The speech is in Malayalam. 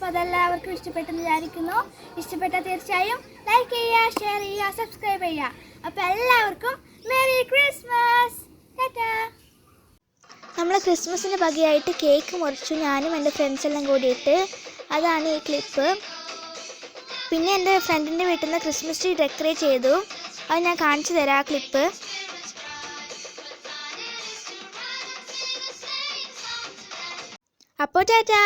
അപ്പോൾ അതെല്ലാവർക്കും ഇഷ്ടപ്പെട്ടെന്ന് വിചാരിക്കുന്നു. ഇഷ്ടപ്പെട്ടാൽ തീർച്ചയായും ലൈക്ക് ചെയ്യുക, ഷെയർ ചെയ്യുക, സബ്സ്ക്രൈബ് ചെയ്യുക. അപ്പോൾ എല്ലാവർക്കും മെറി ക്രിസ്മസ്. ടാറ്റാ. നമ്മൾ ക്രിസ്മസിന് വകയായിട്ട് കേക്ക് മുറിച്ചു, ഞാനും എൻ്റെ ഫ്രണ്ട്സെല്ലാം കൂടിയിട്ട്. അതാണ് ഈ ക്ലിപ്പ്. പിന്നെ എൻ്റെ ഫ്രണ്ടിൻ്റെ വീട്ടിൽ നിന്ന് ക്രിസ്മസ് ട്രീ ഡെക്കറേറ്റ് ചെയ്തു. അത് ഞാൻ കാണിച്ചു തരാം ആ ക്ലിപ്പ്. അപ്പോൾ ടാറ്റാ.